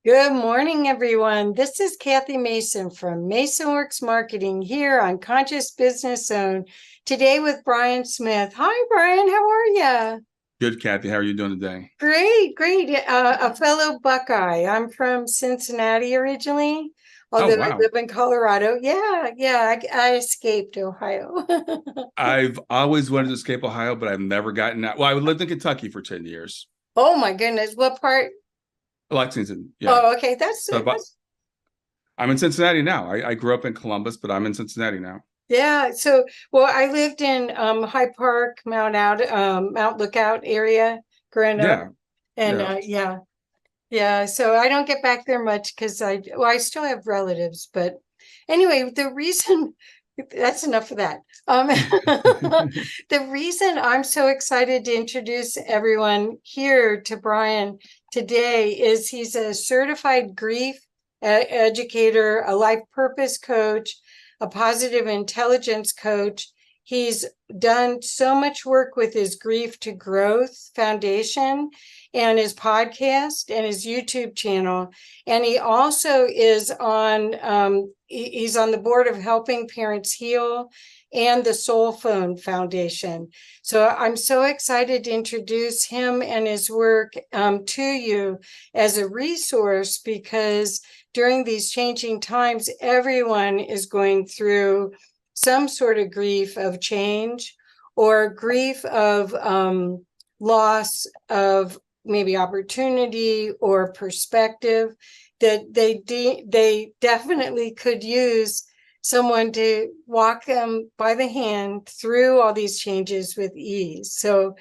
Good morning, everyone. This is Kathy Mason from MasonWorks Marketing here on Conscious Business Zone. Today with Brian Smith. Hi, Brian. How are you? Good, Kathy. How are you doing today? Great, great. A fellow Buckeye. I'm from Cincinnati originally, Oh, although I wow. live in Colorado. Yeah. I escaped Ohio. I've always wanted to escape Ohio, but I've never gotten out. Well, I lived in Kentucky for 10 years. Oh my goodness. What part? Lexington, yeah. Oh, okay. That's So, but that's I'm in Cincinnati now. I grew up in Columbus, but I'm in Cincinnati now. Yeah, so well, I lived in High Park, Mount Lookout area growing up, Yeah, and yeah. yeah. So I don't get back there much because I still have relatives, but anyway, the reason that's enough of that. The reason I'm so excited to introduce everyone here to Brian today is he's a certified grief educator, a life purpose coach, a positive intelligence coach. He's done so much work with his Grief to Growth Foundation and his podcast and his YouTube channel. And he also is he's on the board of Helping Parents Heal and the SoulPhone Foundation. So I'm so excited to introduce him and his work to you as a resource because during these changing times, everyone is going through some sort of grief of change or grief of loss of maybe opportunity or perspective that they definitely could use someone to walk them by the hand through all these changes with ease. So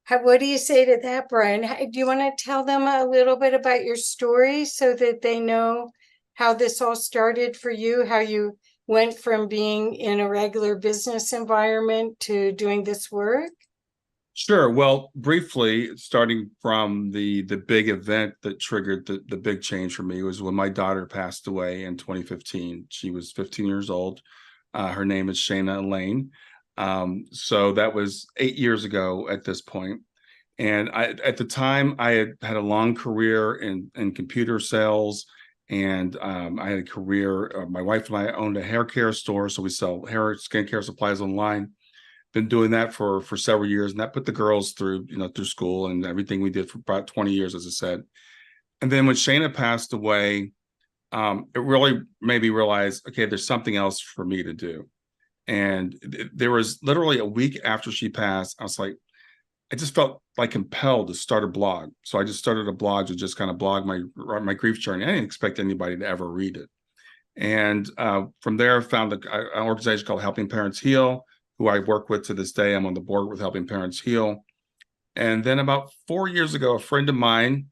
what do you say to that, Brian? Do you want to tell them a little bit about your story so that they know how this all started for you, how you went from being in a regular business environment to doing this work? Sure. Well, briefly, starting from the big event that triggered the big change for me was when my daughter passed away in 2015. She was 15 years old. Her name is Shayna Elaine. So that was 8 years ago at this point. And at the time, I had a long career in computer sales, and I had a career. My wife and I owned a hair care store, so we sell hair skincare supplies online. Been doing that for several years, and that put the girls through through school and everything we did for about 20 years, as I said. And then when Shayna passed away, it really made me realize, okay, there's something else for me to do. And there was literally a week after she passed, I was like, I just felt like compelled to start a blog. So I just started a blog to just kind of blog my grief journey. I didn't expect anybody to ever read it. And from there, I found an organization called Helping Parents Heal, who I work with to this day. I'm on the board with Helping Parents Heal. And then about 4 years ago, a friend of mine,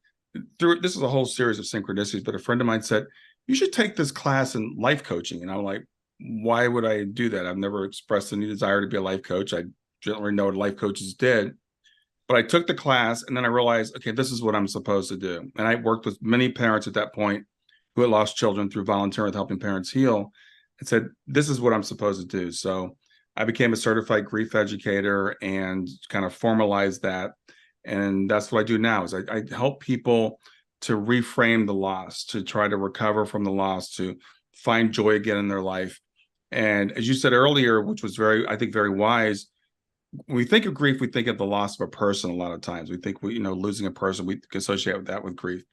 through this is a whole series of synchronicities, but a friend of mine said, you should take this class in life coaching. And I'm like, why would I do that? I've never expressed any desire to be a life coach. I didn't really know what life coaches did. But I took the class and then I realized, okay, this is what I'm supposed to do. And I worked with many parents at that point who had lost children through volunteering with Helping Parents Heal and said, this is what I'm supposed to do. So I became a certified grief educator and kind of formalized that. And that's what I do now is I help people to reframe the loss, to try to recover from the loss, to find joy again in their life. And as you said earlier, which was I think, very wise, when we think of grief, we think of the loss of a person a lot of times. We think, losing a person, we associate with that with grief.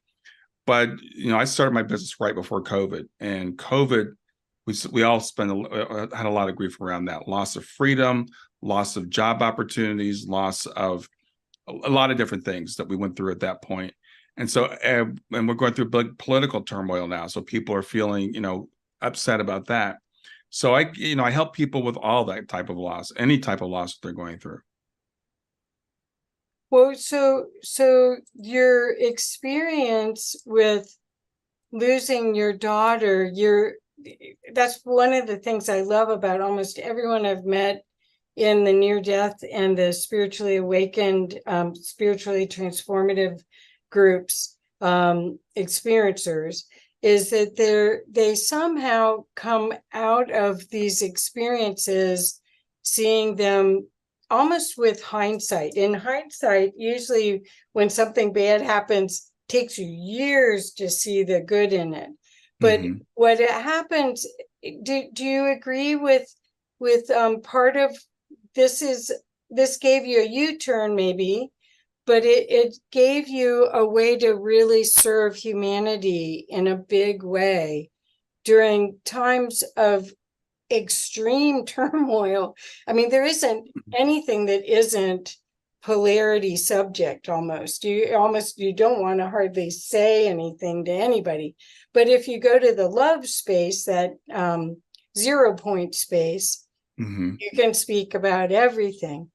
But, I started my business right before COVID. And COVID, we all had a lot of grief around that. Loss of freedom, loss of job opportunities, loss of a lot of different things that we went through at that point. And so, and we're going through big political turmoil now. So people are feeling, upset about that. So I help people with all that type of loss, any type of loss that they're going through. Well, so your experience with losing your daughter, that's one of the things I love about almost everyone I've met in the near death and the spiritually awakened, spiritually transformative groups, experiencers, is that they somehow come out of these experiences seeing them almost with hindsight. In hindsight, usually when something bad happens, takes you years to see the good in it. But Hmm. what it happens, do you agree with part of this gave you a U-turn maybe, but it gave you a way to really serve humanity in a big way during times of extreme turmoil. I mean, there isn't anything that isn't polarity subject almost. You don't want to hardly say anything to anybody. But if you go to the love space, that 0 point space, Hmm. you can speak about everything.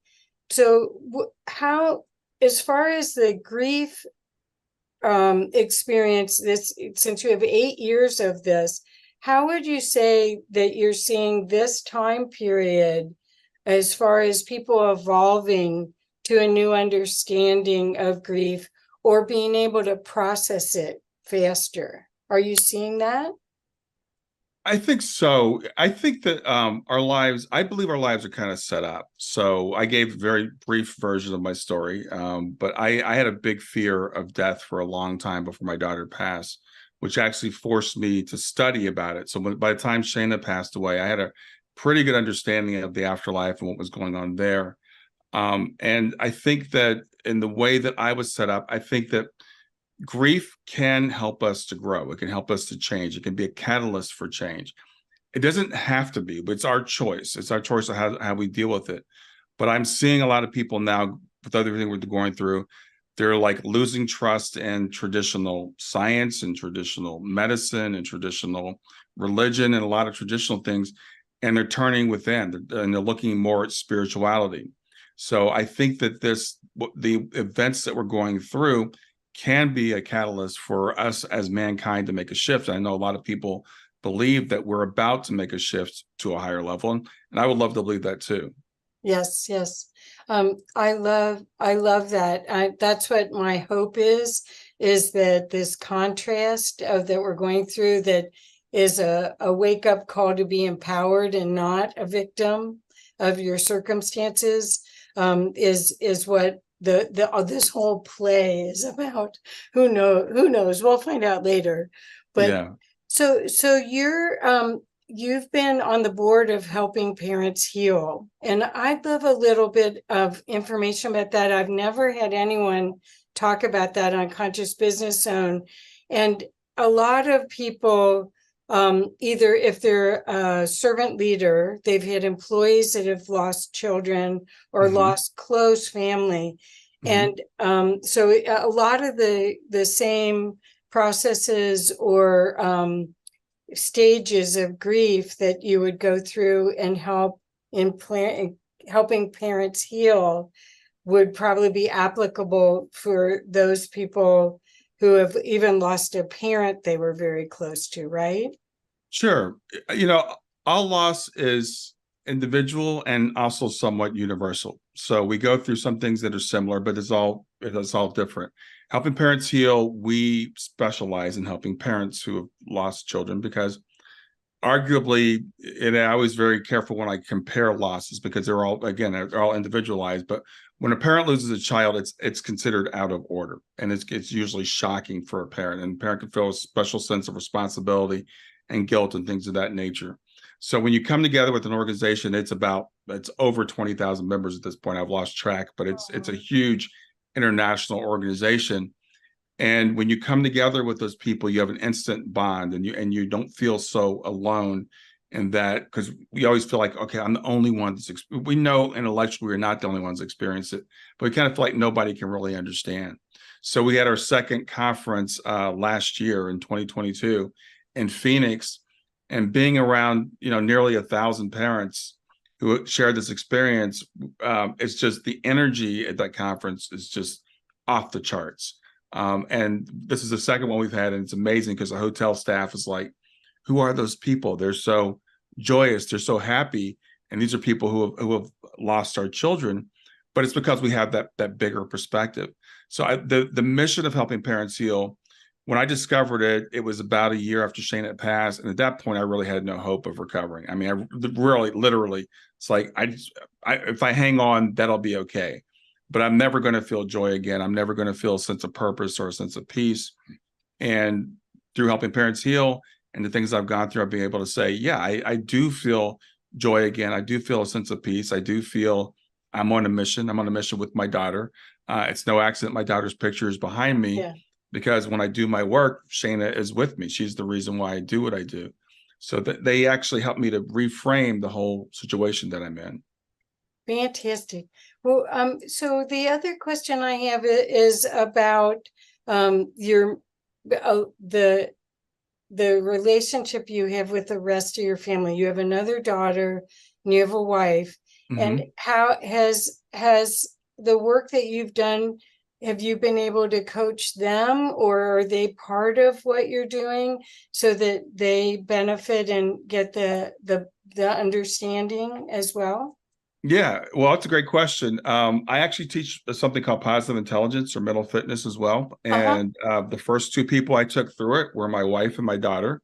So how, as far as the grief experience, this, since you have 8 years of this, how would you say that you're seeing this time period as far as people evolving to a new understanding of grief or being able to process it faster? Are you seeing that? I think so. I think that I believe our lives are kind of set up. So I gave a very brief version of my story, but I had a big fear of death for a long time before my daughter passed, which actually forced me to study about it. So by the time Shayna passed away, I had a pretty good understanding of the afterlife and what was going on there. And I think that in the way that I was set up, I think that grief can help us to grow. It can help us to change. It can be a catalyst for change. It doesn't have to be, but it's our choice. It's our choice of how we deal with it. But I'm seeing a lot of people now with everything we're going through, they're like losing trust in traditional science and traditional medicine and traditional religion and a lot of traditional things. And they're turning within and they're looking more at spirituality. So I think that the events that we're going through can be a catalyst for us as mankind to make a shift. I know a lot of people believe that we're about to make a shift to a higher level, and I would love to believe that too. Yes, yes. I love that. That's what my hope is that this contrast of that we're going through, that is a wake up call to be empowered and not a victim of your circumstances, is what this whole play is about. Who knows? We'll find out later. But Yeah. so you've been on the board of Helping Parents Heal, and I'd love a little bit of information about that. I've never had anyone talk about that on Conscious Business Zone. And a lot of people, either if they're a servant leader, they've had employees that have lost children or Hmm. lost close family. Hmm. And so a lot of the same processes or stages of grief that you would go through and helping parents heal would probably be applicable for those people who have even lost a parent they were very close to, right? Sure. You know, all loss is individual and also somewhat universal. So we go through some things that are similar, but it's all different. Helping Parents Heal, we specialize in helping parents who have lost children because arguably, and I was very careful when I compare losses because they're all individualized. But when a parent loses a child, it's considered out of order, and it's usually shocking for a parent, and a parent can feel a special sense of responsibility and guilt and things of that nature. So when you come together with an organization, it's over 20,000 members at this point. I've lost track, but it's a huge international organization, and when you come together with those people, you have an instant bond, and you don't feel so alone in that, because we always feel like, okay, I'm the only one we know intellectually we're not the only ones that experience it, but we kind of feel like nobody can really understand. So we had our second conference last year in 2022 in Phoenix, and being around nearly 1,000 parents who shared this experience, it's just the energy at that conference is just off the charts. And this is the second one we've had, and it's amazing because the hotel staff is like, "Who are those people? They're so joyous, they're so happy." And these are people who have lost our children, but it's because we have that bigger perspective. So the mission of Helping Parents Heal, when I discovered it, it was about a year after Shane had passed, and at that point, I really had no hope of recovering. I mean, I really, literally, it's like if I hang on, that'll be okay. but I'm never going to feel joy again. I'm never going to feel a sense of purpose or a sense of peace. And through helping parents heal and the things I've gone through, I've been able to say, yeah, I do feel joy again. I do feel a sense of peace. I do feel I'm on a mission. I'm on a mission with my daughter. It's no accident my daughter's picture is behind me, Yeah. because when I do my work, Shayna is with me. She's the reason why I do what I do. So that they actually help me to reframe the whole situation that I'm in. Fantastic. Well, so the other question I have is about your the relationship you have with the rest of your family. You have another daughter and you have a wife. And Mm-hmm. how has the work that you've done, have you been able to coach them, or are they part of what you're doing so that they benefit and get the understanding as well? Yeah, well, that's a great question. I actually teach something called positive intelligence or mental fitness as well. Uh-huh. And the first two people I took through it were my wife and my daughter.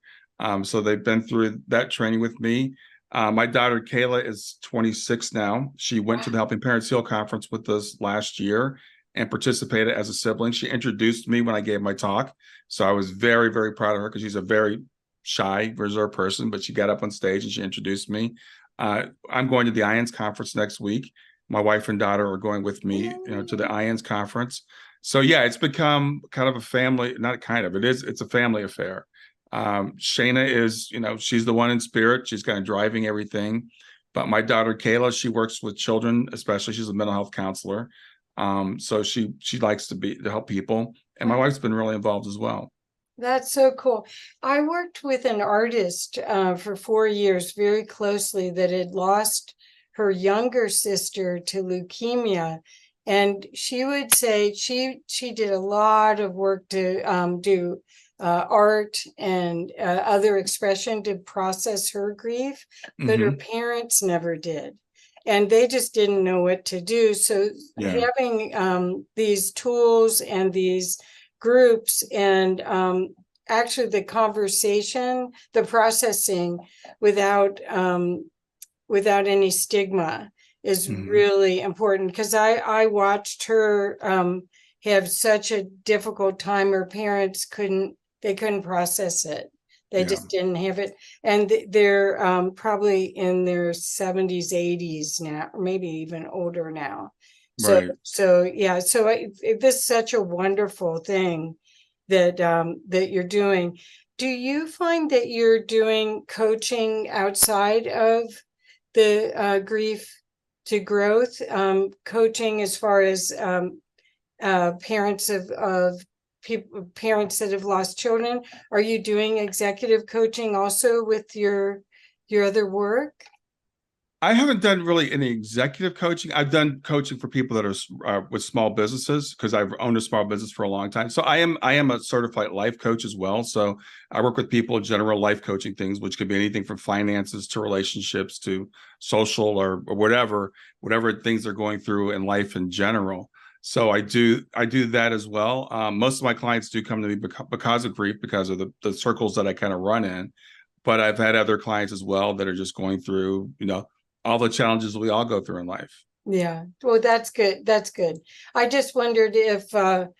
So they've been through that training with me. My daughter, Kayla, is 26 now. She went to the Helping Parents Heal conference with us last year and participated as a sibling. She introduced me when I gave my talk. So I was very, very proud of her because she's a very shy, reserved person, but she got up on stage and she introduced me. I'm going to the IANS conference next week. My wife and daughter are going with me, to the IANS conference. So yeah, it's become kind of a family, not kind of, it's a family affair. Shayna is, she's the one in spirit. She's kind of driving everything. But my daughter, Kayla, she works with children, especially she's a mental health counselor. So she likes to help people. And my wife's been really involved as well. That's so cool. I worked with an artist for 4 years very closely that had lost her younger sister to leukemia. And she would say she did a lot of work to do art and other expression to process her grief, but her Hmm. parents never did. And they just didn't know what to do. So Yeah, having these tools and these groups and actually the conversation, the processing without without any stigma is hmm, really important, because I watched her have such a difficult time. Her parents couldn't process it. They yeah, just didn't have it. And they're probably in their 70s, 80s now, or maybe even older now. So, right. yeah, so this is such a wonderful thing that you're doing. Do you find that you're doing coaching outside of the grief to growth, coaching as far as parents of people, parents that have lost children? Are you doing executive coaching also with your other work? I haven't done really any executive coaching. I've done coaching for people that are with small businesses because I've owned a small business for a long time. So I am a certified life coach as well. So I work with people in general life coaching things, which could be anything from finances to relationships to social or whatever things they're going through in life in general. So I do that as well. Most of my clients do come to me because of grief, because of the circles that I kind of run in. But I've had other clients as well that are just going through, all the challenges we all go through in life. Yeah, well, that's good. That's good. I just wondered if the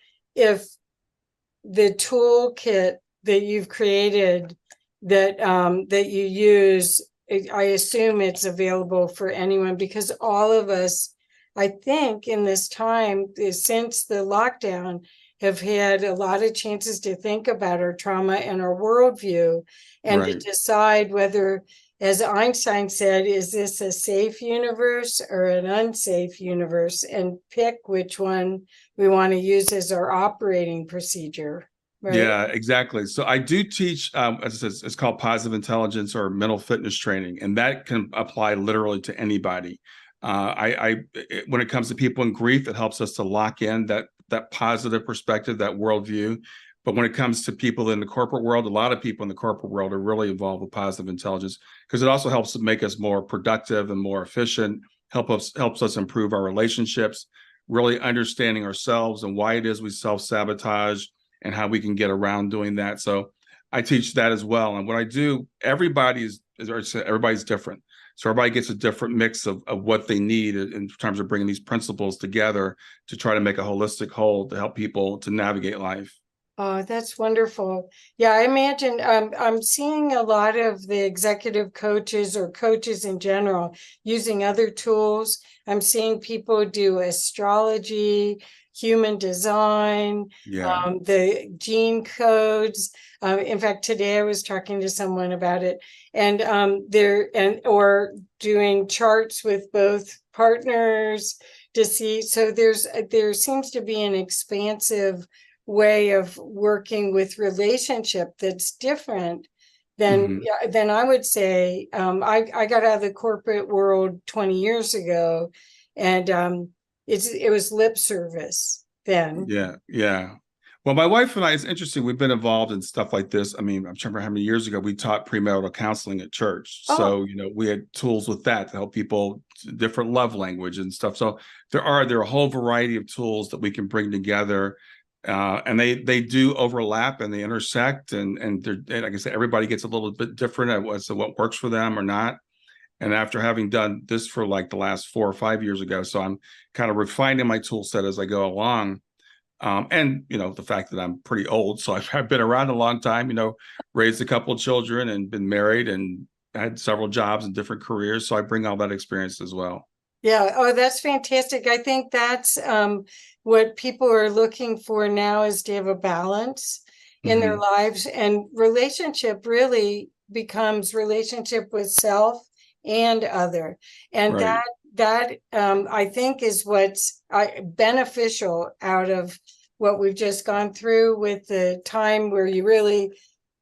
toolkit that you've created that you use, I assume it's available for anyone, because all of us, I think, in this time since the lockdown, have had a lot of chances to think about our trauma and our worldview and to Right. decide whether, as Einstein said, is this a safe universe or an unsafe universe, and pick which one we want to use as our operating procedure, right? Yeah, exactly. So I do teach, as I said, it's called positive intelligence or mental fitness training, and that can apply literally to anybody. When it comes to people in grief, it helps us to lock in that positive perspective, that worldview. But when it comes to people in the corporate world, a lot of people in the corporate world are really involved with positive intelligence because it also helps to make us more productive and more efficient. Helps us improve our relationships, really understanding ourselves and why it is we self-sabotage and how we can get around doing that. So I teach that as well. And what I do, everybody's different. So everybody gets a different mix of what they need in terms of bringing these principles together to try to make a holistic whole to help people to navigate life. Oh, that's wonderful. Yeah, I imagine I'm seeing a lot of the executive coaches or coaches in general using other tools. I'm seeing people do astrology, human design, Yeah. the gene codes. In fact, today I was talking to someone about it, and or doing charts with both partners to see. So there seems to be an expansive way of working with relationship that's different than Hmm. than I would say. I got out of the corporate world 20 years ago, and it was lip service then. Yeah. Yeah. Well, my wife and I, it's interesting. We've been involved in stuff like this. I mean, I'm trying to remember how many years ago we taught premarital counseling at church. Oh, So, we had tools with that to help people different love language and stuff. So there are a whole variety of tools that we can bring together. And they do overlap and they intersect and like I said, everybody gets a little bit different as to what works for them or not. And after having done this for like the last 4 or 5 years ago, so I'm kind of refining my tool set as I go along. And the fact that I'm pretty old, so I've been around a long time. Raised a couple of children and been married and had several jobs and different careers. So I bring all that experience as well. yeah. Oh, that's fantastic. I think that's what people are looking for now, is to have a balance in their Hmm. lives, and relationship really becomes relationship with self and other. And Right. that I think is what's beneficial out of what we've just gone through, with the time where you really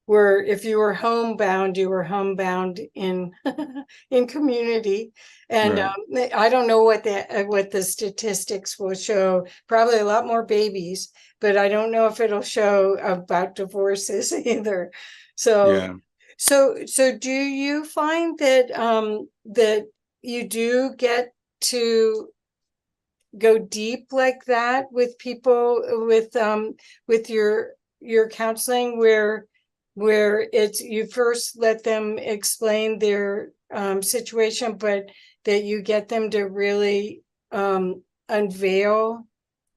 were, if you were homebound, you were homebound in in community. And Right. I don't know what the statistics will show. Probably a lot more babies, but I don't know if it'll show about divorces either. So Yeah. so do you find that that you do get to go deep like that with people, with your counseling, where it's, you first let them explain their situation, but that you get them to really unveil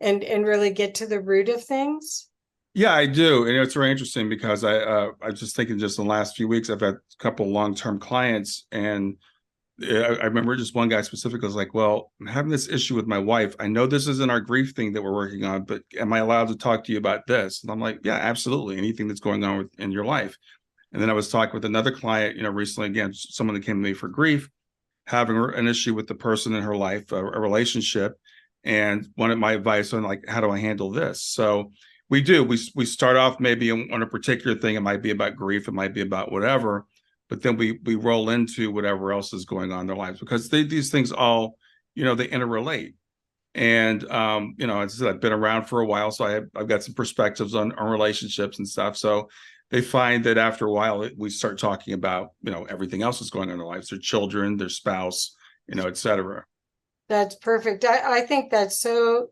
and really get to the root of things? Yeah, I do. And it's very interesting because I was just thinking just in the last few weeks, I've had a couple long-term clients and I remember just one guy specifically was like, well, I'm having this issue with my wife. I know this isn't our grief thing that we're working on, but am I allowed to talk to you about this? And I'm like, yeah, absolutely. Anything that's going on in your life. And then I was talking with another client, recently, again, someone that came to me for grief, having an issue with the person in her life, a relationship, and wanted my advice on like, how do I handle this? So we start off maybe on a particular thing. It might be about grief, it might be about whatever, but then we roll into whatever else is going on in their lives because these things all, they interrelate. And as I said, I've been around for a while, so I've got some perspectives on relationships and stuff. So they find that after a while, we start talking about everything else that's going on in their lives, their children, their spouse, et cetera. That's perfect. I think that's so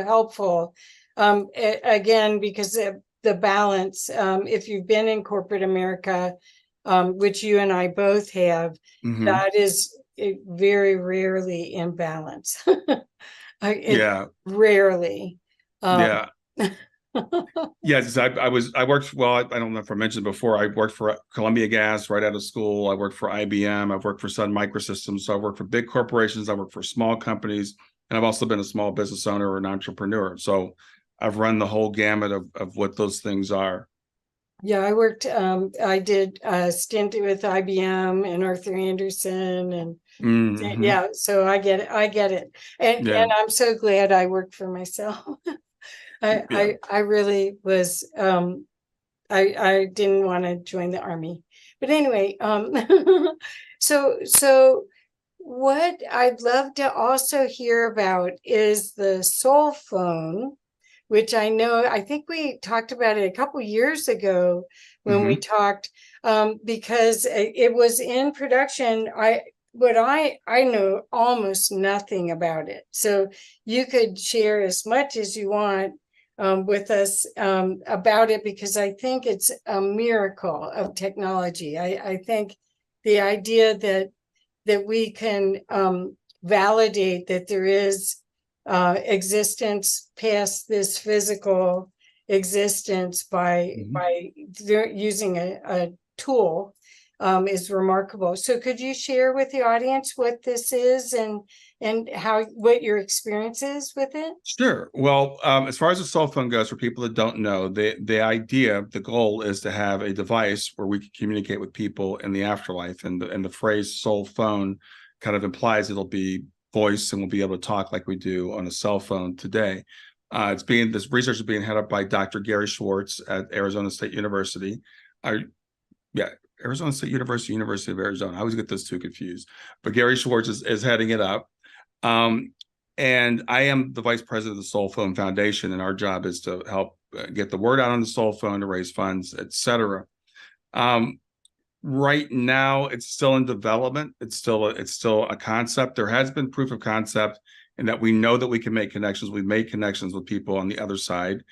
helpful. Again, because the balance, if you've been in corporate America, which you and I both have, Hmm. that is very rarely in balance. It Yeah, rarely. Um, yeah. Yes, I worked, well, I don't know if I mentioned before, I worked for Columbia Gas right out of school. I worked for IBM. I've worked for Sun Microsystems. So I worked for big corporations. I worked for small companies. And I've also been a small business owner or an entrepreneur. So I've run the whole gamut of what those things are. yeah, I did a stint with IBM and Arthur Andersen, and Hmm. yeah, so I get it. I get it. And Yeah. I'm so glad I worked for myself. Yeah. I really was, I didn't want to join the army. But anyway, so what I'd love to also hear about is the soul phone, which I think we talked about it a couple years ago when we Hmm. talked, because it was in production. I know almost nothing about it. So you could share as much as you want with us about it, because I think it's a miracle of technology. I think the idea that that we can validate that there is existence past this physical existence by using a tool is remarkable. So could you share with the audience what this is and what your experience is with it? Sure. Well, as far as the cell phone goes, for people that don't know, the goal is to have a device where we can communicate with people in the afterlife, and the phrase "soul phone" kind of implies it'll be voice and we'll be able to talk like we do on a cell phone today. This research is being headed up by Dr. Gary Schwartz at Arizona State University. Yeah, Arizona State University, University of Arizona. I always get those two confused, but Gary Schwartz is heading it up. And I am the vice president of the SoulPhone Foundation, and our job is to help get the word out on the soul phone, to raise funds, etc. Right now, it's still in development. It's still a concept. There has been proof of concept, in that we know that we can make connections. We've made connections with people on the other side.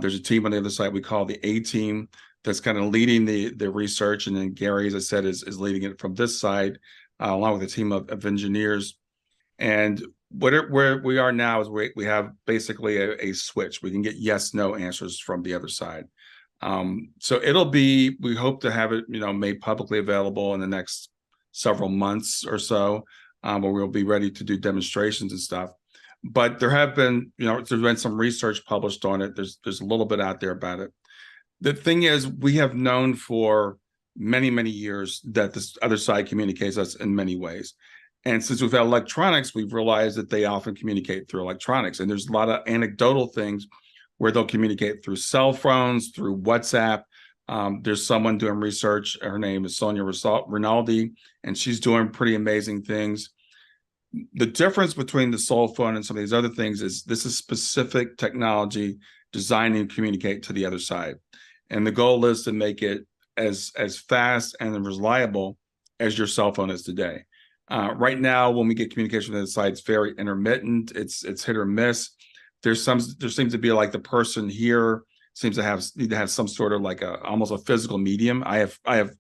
There's a team on the other side we call the A team that's kind of leading the research, and then Gary, as I said, is leading it from this side, along with a team of engineers. And where we are now is we have basically a switch. We can get yes, no answers from the other side. So we hope to have it, made publicly available in the next several months or so, where we'll be ready to do demonstrations and stuff. But there have been, there's been some research published on it. There's a little bit out there about it. The thing is, we have known for many, many years that this other side communicates us in many ways. And since we've had electronics, we've realized that they often communicate through electronics. And there's a lot of anecdotal things where they'll communicate through cell phones, through WhatsApp. There's someone doing research. Her name is Sonia Rinaldi, and she's doing pretty amazing things. The difference between the soul phone and some of these other things is this is specific technology designed to communicate to the other side. And the goal is to make it as fast and reliable as your cell phone is today. Right now, when we get communication from the other side, it's very intermittent. It's hit or miss. There seems to be like the person here seems to need to have some sort of like almost a physical medium. I have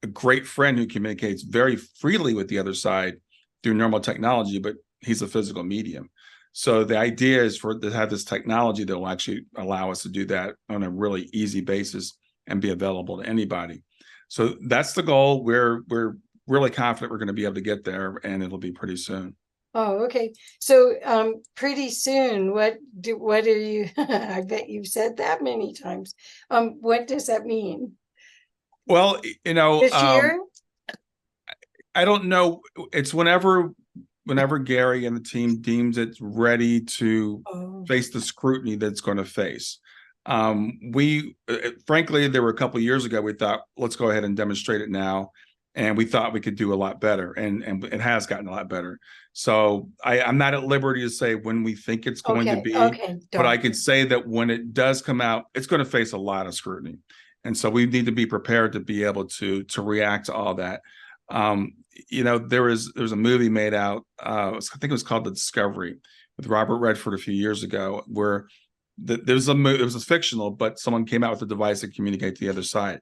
a great friend who communicates very freely with the other side through normal technology, but he's a physical medium. So the idea is to have this technology that will actually allow us to do that on a really easy basis and be available to anybody. So that's the goal. We're really confident we're going to be able to get there, and it'll be pretty soon. Oh, okay. So pretty soon, what are you I bet you've said that many times. What does that mean? Well, This year? I don't know. It's whenever Gary and the team deems it's ready to face the scrutiny that's going to face. Frankly, there were a couple of years ago, we thought, let's go ahead and demonstrate it now. And we thought we could do a lot better, and it has gotten a lot better. So I'm not at liberty to say when we think it's going to be, but I can say that when it does come out, it's going to face a lot of scrutiny. And so we need to be prepared to be able to react to all that. There was a movie made out, I think it was called The Discovery, with Robert Redford a few years ago, where it was fictional, but someone came out with a device that communicates to the other side.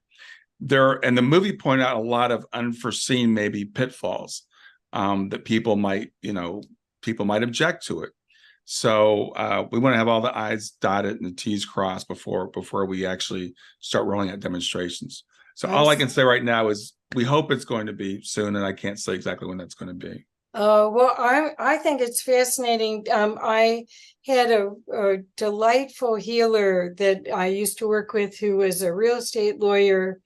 And the movie pointed out a lot of unforeseen maybe pitfalls that people might object to it. So we want to have all the I's dotted and the T's crossed before we actually start rolling out demonstrations. So all I can say right now is we hope it's going to be soon, and I can't say exactly when that's going to be. Well, I think it's fascinating. I had a delightful healer that I used to work with who was a real estate lawyer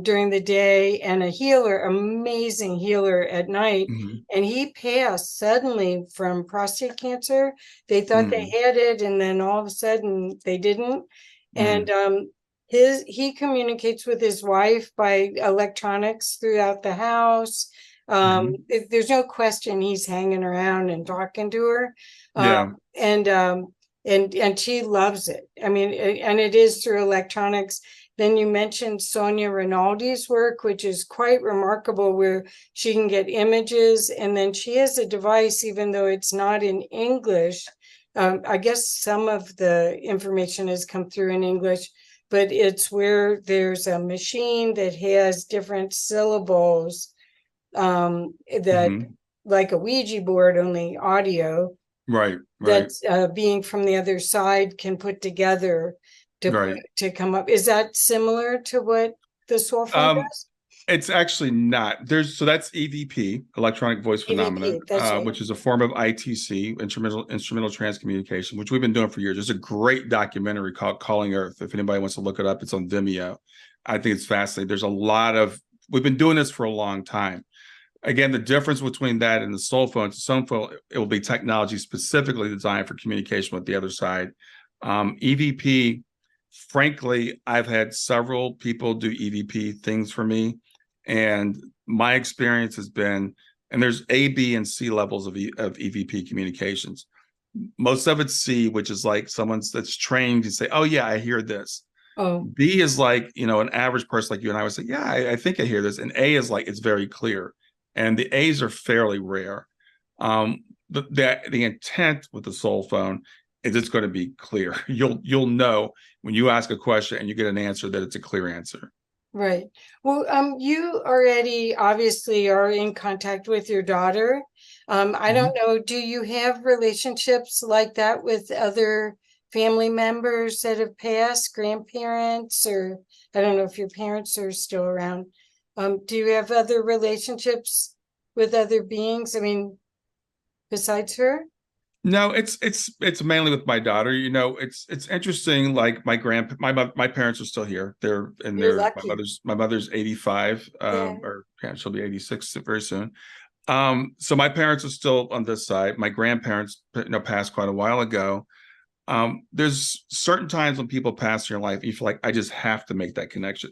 during the day and amazing healer at night. Mm-hmm. And he passed suddenly from prostate cancer. They thought they had it, and then all of a sudden they didn't. And he communicates with his wife by electronics throughout the house. There's no question he's hanging around and talking to her. And she loves it. I mean, and it is through electronics. Then you mentioned Sonia Rinaldi's work, which is quite remarkable, where she can get images, and then she has a device, even though it's not in English. I guess some of the information has come through in English, but it's where there's a machine that has different syllables that like a Ouija board, only audio, Right, right, that being from the other side can put together right. to come up. Is that similar to what the soul phone Um, does? it's actually not. So that's EVP, electronic voice phenomena, EVP, that's right. which is a form of ITC, instrumental transcommunication, which we've been doing for years. There's a great documentary called Calling Earth. If anybody wants to look it up, it's on Vimeo. I think it's fascinating. We've been doing this for a long time. Again, the difference between that and the soul phone, it will be technology specifically designed for communication with the other side. EVP, frankly, I've had several people do EVP things for me. And my experience has been, and there's A, B, and C levels of EVP communications. Most of it's C, which is like that's trained to say, oh, yeah, I hear this. Oh, B is like, an average person like you and I would say, yeah, I think I hear this. And A is like, it's very clear. And the A's are fairly rare. The intent with the soul phone is it's going to be clear. You'll know when you ask a question and you get an answer that it's a clear answer. right. Well, you already obviously are in contact with your daughter. I don't know, do you have relationships like that with other family members that have passed, grandparents, or I don't know if your parents are still around. Do you have other relationships with other beings? I mean, besides her? No, it's mainly with my daughter. It's interesting. Like my parents are still here. They're in You're their lucky. my mother's 85, Yeah. or yeah, she'll be 86 very soon. So my parents are still on this side. My grandparents, passed quite a while ago. There's certain times when people pass in your life, you feel like I just have to make that connection.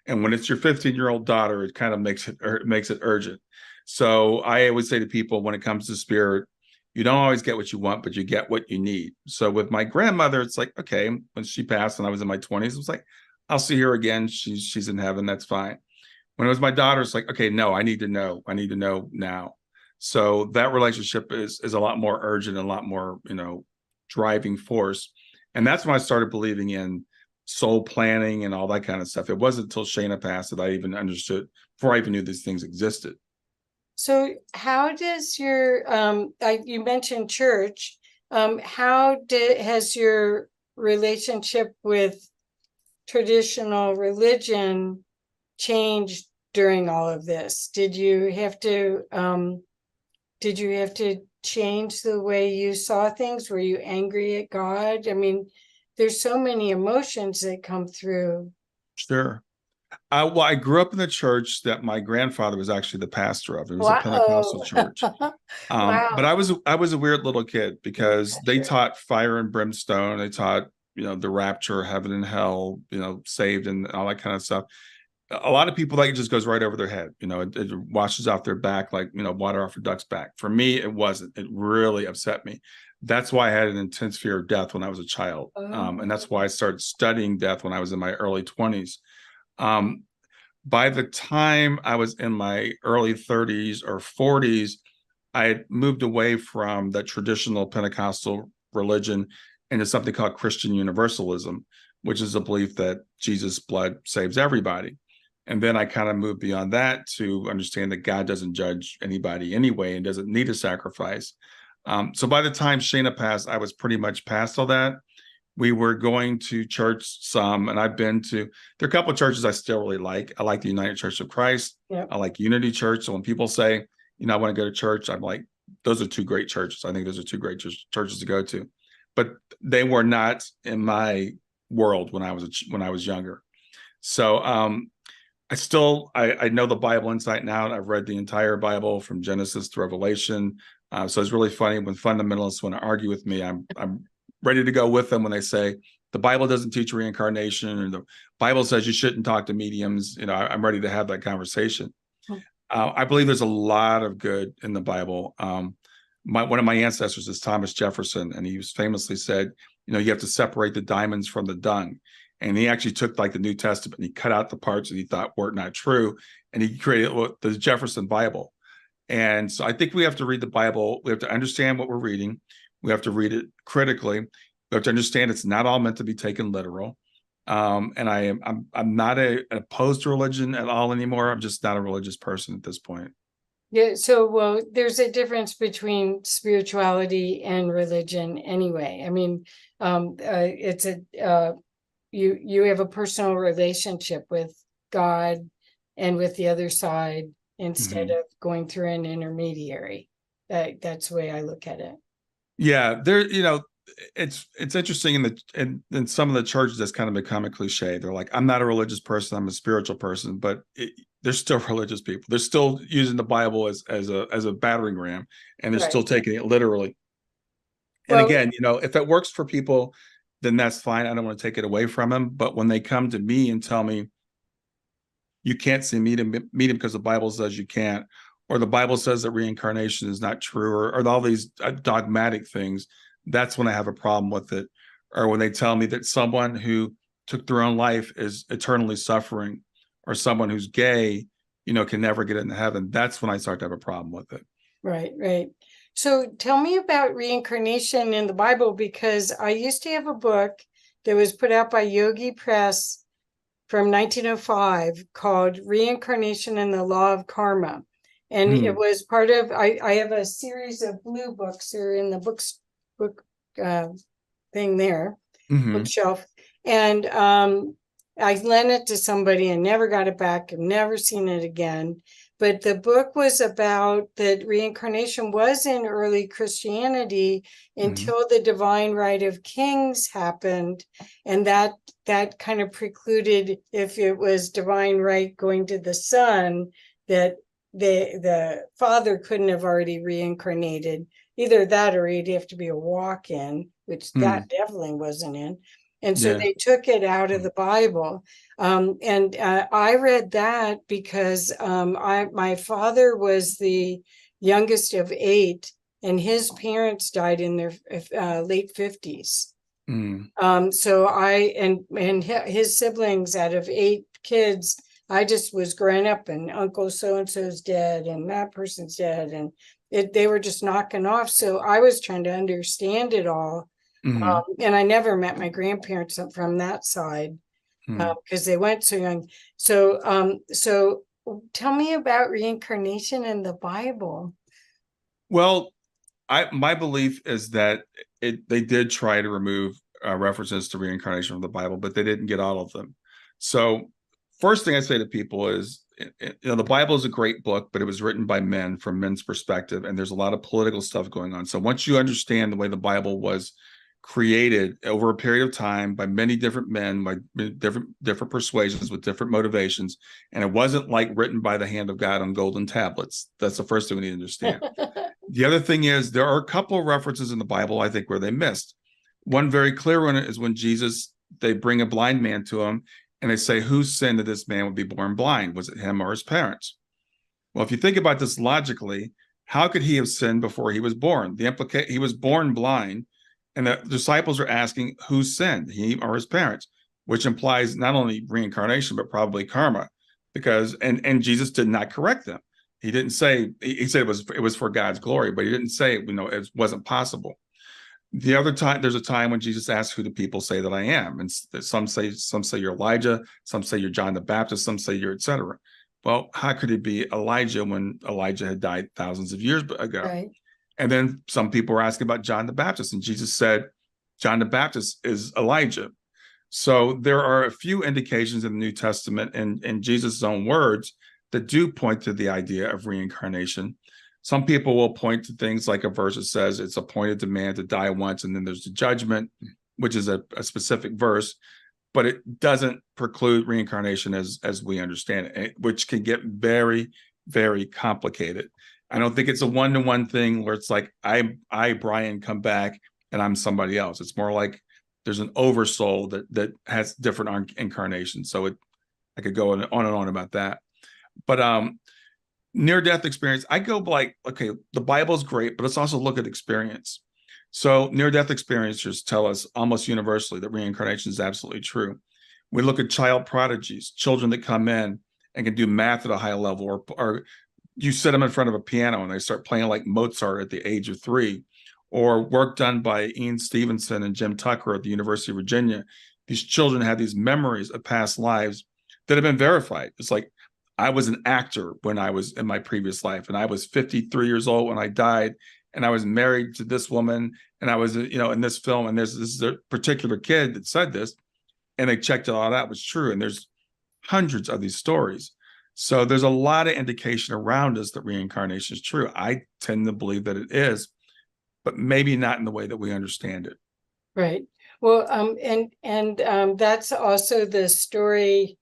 And when it's your 15-year-old daughter, it kind of makes it urgent. So I always say to people, when it comes to spirit, you don't always get what you want, but you get what you need. So with my grandmother, it's like, okay, when she passed and I was in my 20s, it was like, I'll see her again. She's in heaven. That's fine. When it was my daughter, it's like, okay, no, I need to know. I need to know now. So that relationship is a lot more urgent and a lot more, driving force. And that's when I started believing in soul planning and all that kind of stuff. It wasn't until Shayna passed that I even understood, before I even knew these things existed. So how does your you mentioned church. Has your relationship with traditional religion changed during all of this? Did you have to change the way you saw things? Were you angry at God? I mean, there's so many emotions that come through. Sure. Well, I grew up in the church that my grandfather was actually the pastor of. It was a Pentecostal Wow. church. But Wow. I was a weird little kid because they taught fire and brimstone. They taught, the rapture, heaven and hell, saved and all that kind of stuff. A lot of people, like, it just goes right over their head. It washes off their back like, water off a duck's back. For me, it wasn't. It really upset me. That's why I had an intense fear of death when I was a child. And that's why I started studying death when I was in my early 20s. Um, by the time I was in my early 30s or 40s, I had moved away from the traditional Pentecostal religion into something called Christian universalism, which is a belief that Jesus' blood saves everybody. And then I kind of moved beyond that to understand that God doesn't judge anybody anyway and doesn't need a sacrifice. So by the time Shayna passed, I was pretty much past all that. We were going to church some, and there are a couple of churches I still really like. I like the United Church of Christ. Yep. I like Unity Church. So when people say, I want to go to church, I'm like, those are two great churches. I think those are two great churches to go to. But they were not in my world when I was younger. So I know the Bible inside and out. I've read the entire Bible from Genesis to Revelation. So it's really funny when fundamentalists want to argue with me. I'm ready to go with them when they say the Bible doesn't teach reincarnation, or the Bible says you shouldn't talk to mediums. I'm ready to have that conversation. I believe there's a lot of good in the Bible. One of my ancestors is Thomas Jefferson, and he famously said, you have to separate the diamonds from the dung. And he actually took like the New Testament and he cut out the parts that he thought were not true, and he created the Jefferson Bible. And so I think we have to read the Bible. We have to understand what we're reading. We have to read it critically. We have to understand it's not all meant to be taken literal. And I'm not opposed to religion at all anymore. I'm just not a religious person at this point. Yeah, so well, there's a difference between spirituality and religion anyway. I mean, it's a you have a personal relationship with God and with the other side instead Mhm. of going through an intermediary. That's the way I look at it. Yeah, it's interesting in some of the churches that's kind of become a cliche. They're like, I'm not a religious person, I'm a spiritual person, but they're still religious people. They're still using the Bible as a battering ram, and they're Right. still taking it literally. And Well, again, if it works for people, then that's fine. I don't want to take it away from them. But when they come to me and tell me you can't see meet him because the Bible says you can't, or the Bible says that reincarnation is not true, or all these dogmatic things, that's when I have a problem with it. Or when they tell me that someone who took their own life is eternally suffering, or someone who's gay, can never get into heaven. That's when I start to have a problem with it. right, right. So tell me about reincarnation in the Bible, because I used to have a book that was put out by Yogi Press from 1905 called Reincarnation and the Law of Karma. And it Mm, was part of, I have a series of blue books that are in the book uh, thing there, hmm bookshelf. And I lent it to somebody and never got it back and never seen it again. But the book was about that reincarnation was in early Christianity hmm until the divine right of kings happened. And that kind of precluded, if it was divine right going to the son, that the father couldn't have already reincarnated. Either that or he'd have to be a walk-in, which that mm, definitely wasn't in. And so yeah. they took it out of the Bible. And I read that because my father was the youngest of eight, and his parents died in their late 50s. Mm, So and his siblings, out of eight kids, I just was growing up, and Uncle so and so's dead, and that person's dead, and they were just knocking off. So I was trying to understand it all, hmm and I never met my grandparents from that side mm. because they went so young. So tell me about reincarnation in the Bible. Well, my belief is that they did try to remove references to reincarnation from the Bible, but they didn't get all of them. So, first thing I say to people is, the Bible is a great book, but it was written by men from men's perspective, and there's a lot of political stuff going on. So once you understand the way the Bible was created over a period of time by many different men, by different persuasions with different motivations, and it wasn't like written by the hand of God on golden tablets. That's the first thing we need to understand. The other thing is there are a couple of references in the Bible, I think, where they missed. One very clear one is when they bring a blind man to him and they say, whose sin that this man would be born blind? Was it him or his parents? Well, if you think about this logically, how could he have sinned before he was born? He was born blind, and the disciples are asking who sinned, he or his parents, which implies not only reincarnation but probably karma, because and Jesus did not correct them. He didn't say he said it was for God's glory, but he didn't say it wasn't possible. The other time, there's a time when Jesus asks, "Who do people say that I am?" And some say you're Elijah, some say you're John the Baptist, some say you're etc. Well, how could it be Elijah when Elijah had died thousands of years ago? Right. And then some people were asking about John the Baptist, and Jesus said, John the Baptist is Elijah. So there are a few indications in the New Testament and in Jesus' own words that do point to the idea of reincarnation. Some people will point to things like a verse that says it's appointed to man to die once, and then there's the judgment, which is a specific verse, but it doesn't preclude reincarnation as we understand it, which can get very, very complicated. I don't think it's a one-to-one thing where it's like I Brian come back and I'm somebody else. It's more like there's an oversoul that has different incarnations. So I could go on and on about that. But near death experience, I go like, okay, the Bible's great, but let's also look at experience. So near death experiencers tell us almost universally that reincarnation is absolutely true. We look at child prodigies, children that come in and can do math at a high level, or you sit them in front of a piano and they start playing like Mozart at the age of 3, or work done by Ian Stevenson and Jim Tucker at the University of Virginia. These children have these memories of past lives that have been verified. It's like I was an actor when I was in my previous life, and I was 53 years old when I died, and I was married to this woman, and I was, in this film, and this is a particular kid that said this, and they checked it all out, was true. And there's hundreds of these stories. So there's a lot of indication around us that reincarnation is true. I tend to believe that it is, but maybe not in the way that we understand it. Right. Well, that's also the story.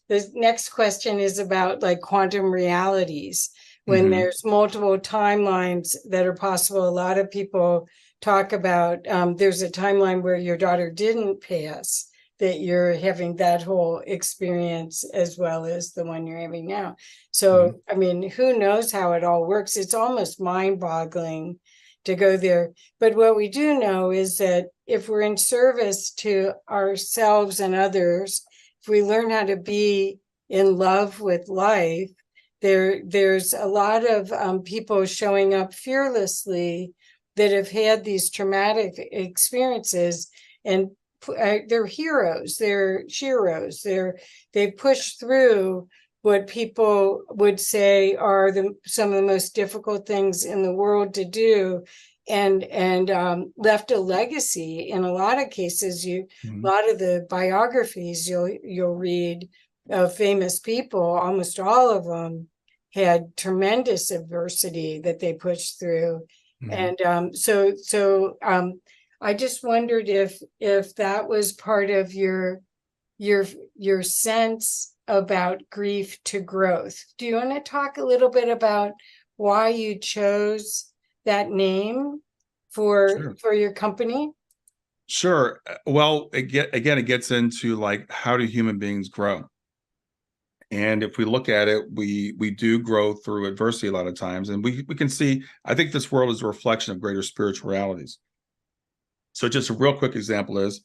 The next question is about like quantum realities. When there's multiple timelines that are possible, a lot of people talk about there's a timeline where your daughter didn't pass, that you're having that whole experience as well as the one you're having now. So, I mean, who knows how it all works? It's almost mind-boggling to go there. But what we do know is that if we're in service to ourselves and others, if we learn how to be in love with life, there's a lot of people showing up fearlessly that have had these traumatic experiences, and they're heroes, they're sheroes, they push through what people would say are some of the most difficult things in the world to do, and left a legacy. In a lot of cases, a lot of the biographies you'll read of famous people, almost all of them had tremendous adversity that they pushed through. And I just wondered if that was part of your sense about grief to growth. Do you want to talk a little bit about why you chose that name for your company? Sure. Well, it gets into like, how do human beings grow? And if we look at it, we do grow through adversity a lot of times, and we can see. I think this world is a reflection of greater spiritual realities. So just a real quick example is,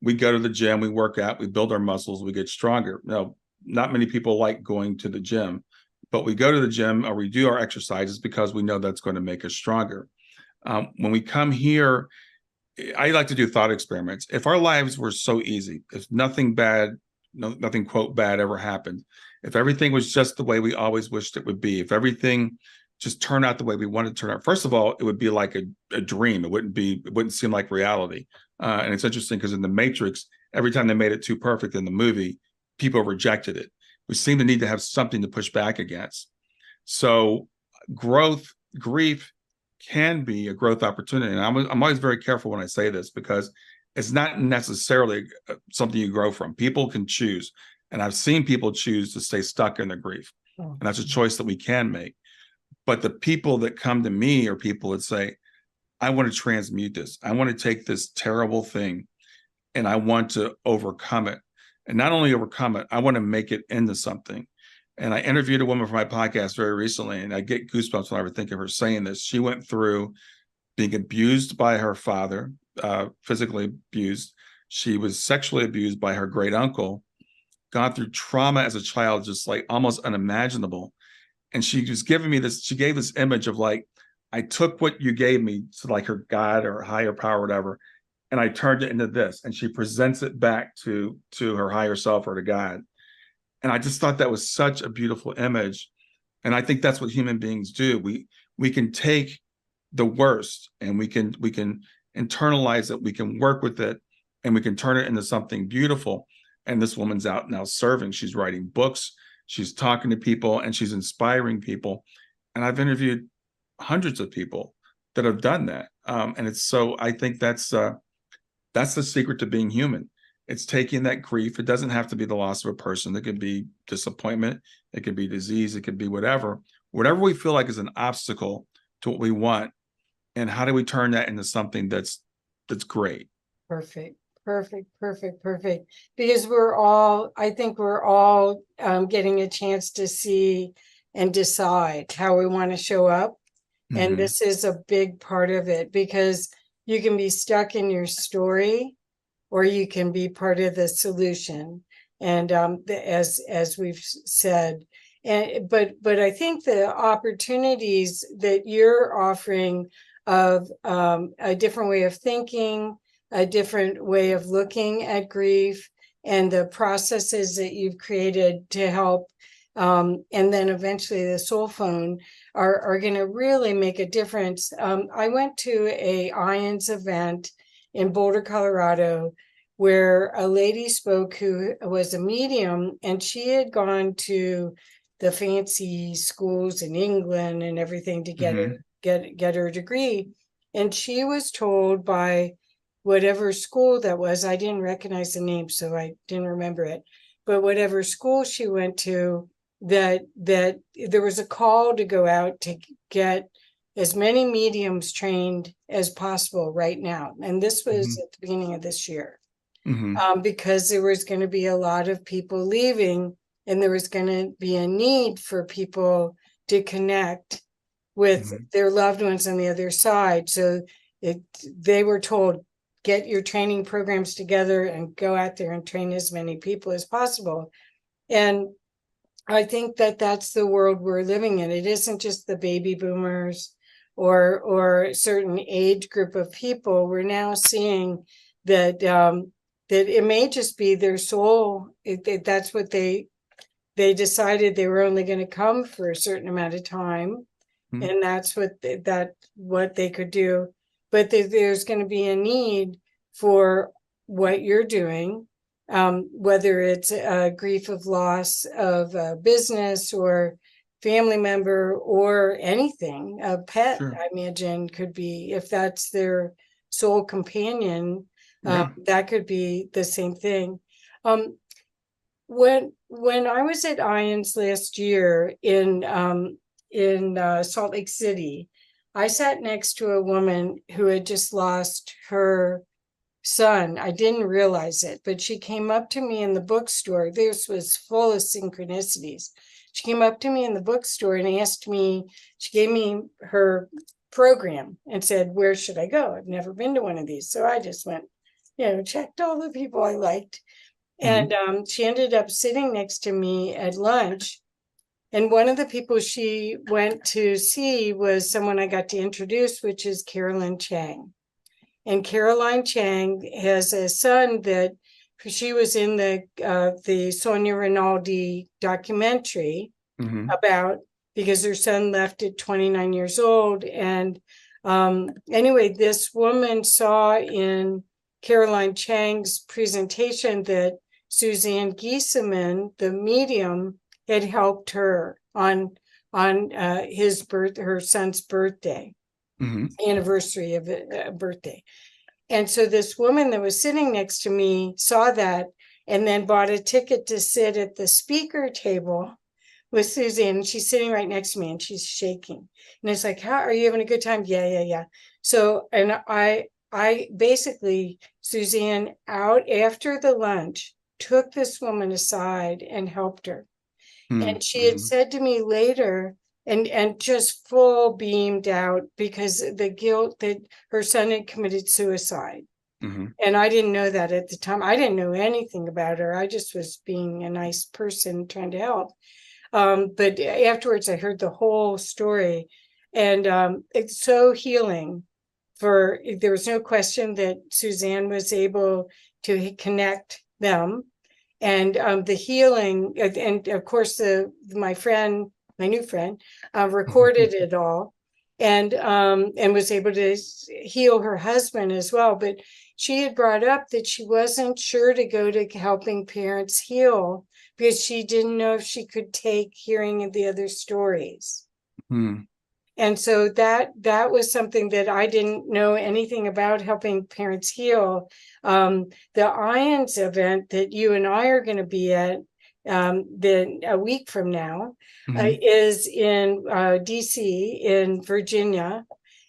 we go to the gym, we work out, we build our muscles, we get stronger. Now, not many people like going to the gym, but we go to the gym or we do our exercises because we know that's going to make us stronger. When we come here, I like to do thought experiments. If our lives were so easy, if nothing bad, nothing quote bad ever happened, if everything was just the way we always wished it would be, if everything just turned out the way we wanted to turn out, first of all, it would be like a dream. It wouldn't seem like reality. And it's interesting because in the Matrix, every time they made it too perfect in the movie, people rejected it. We seem to need to have something to push back against. So grief can be a growth opportunity. And I'm always very careful when I say this, because it's not necessarily something you grow from. People can choose. And I've seen people choose to stay stuck in their grief. And that's a choice that we can make. But the people that come to me are people that say, I want to transmute this. I want to take this terrible thing and I want to overcome it. And not only overcome it, I want to make it into something. And I interviewed a woman for my podcast very recently, and I get goosebumps when I think of her saying this. She went through being abused by her father, physically abused. She was sexually abused by her great uncle, gone through trauma as a child, just like almost unimaginable. And she was giving me this, she gave this image of like, I took what you gave me to like her God or higher power, or whatever, and I turned it into this. And she presents it back to her higher self or to God. And I just thought that was such a beautiful image. And I think that's what human beings do. We can take the worst and we can internalize it, we can work with it, and we can turn it into something beautiful. And this woman's out now serving. She's writing books, she's talking to people, and she's inspiring people. And I've interviewed hundreds of people that have done that. And it's so, I think that's the secret to being human. It's taking that grief. It doesn't have to be the loss of a person. It could be disappointment. It could be disease. It could be whatever we feel like is an obstacle to what we want. And how do we turn that into something that's great? Perfect. Because I think we're all getting a chance to see and decide how we want to show up. And this is a big part of it, because you can be stuck in your story, or you can be part of the solution. And as we've said, but I think the opportunities that you're offering of a different way of thinking, a different way of looking at grief, and the processes that you've created to help and then eventually the SoulPhone are going to really make a difference. I went to a IONS event in Boulder, Colorado, where a lady spoke who was a medium, and she had gone to the fancy schools in England and everything to get her degree. And she was told by whatever school that was, I didn't recognize the name, so I didn't remember it, but whatever school she went to, that there was a call to go out to get as many mediums trained as possible right now. And this was at the beginning of this year, because there was going to be a lot of people leaving, and there was going to be a need for people to connect with their loved ones on the other side. So they were told, get your training programs together and go out there and train as many people as possible. And I think that that's the world we're living in. It isn't just the baby boomers or a certain age group of people. We're now seeing that that it may just be their soul. That's what they decided they were only going to come for a certain amount of time, and that's what they could do. But there's going to be a need for what you're doing, whether it's a grief of loss of a business or family member or anything. A pet, I imagine, could be, if that's their soul companion, that could be the same thing. When I was at IONS last year in Salt Lake City, I sat next to a woman who had just lost her son. I didn't realize it, but she came up to me in the bookstore. This was full of synchronicities. She came up to me in the bookstore and asked me, she gave me her program and said, where should I go? I've never been to one of these. So I just went, checked all the people I liked. And she ended up sitting next to me at lunch. And one of the people she went to see was someone I got to introduce, which is Carolyn Chang. And Caroline Chang has a son that she was in the Sonia Rinaldi documentary about, because her son left at 29 years old. And anyway, this woman saw in Caroline Chang's presentation that Suzanne Giesemann, the medium, had helped her on her son's birthday, anniversary of a birthday. And so this woman that was sitting next to me saw that and then bought a ticket to sit at the speaker table with Suzanne. She's sitting right next to me and she's shaking. And it's like, how are you having a good time? Yeah. So, and I basically, Suzanne, out after the lunch, took this woman aside and helped her. And she had said to me later, and just full beamed out, because the guilt that her son had committed suicide. And I didn't know that at the time. I didn't know anything about her. I just was being a nice person trying to help. But afterwards, I heard the whole story, and it's so healing. There was no question that Suzanne was able to connect them. And the healing, and of course, my new friend, recorded it all, and was able to heal her husband as well. But she had brought up that she wasn't sure to go to Helping Parents Heal because she didn't know if she could take hearing the other stories. And so that was something that I didn't know anything about, Helping Parents Heal. The IONS event that you and I are going to be at then a week from now is in DC in Virginia.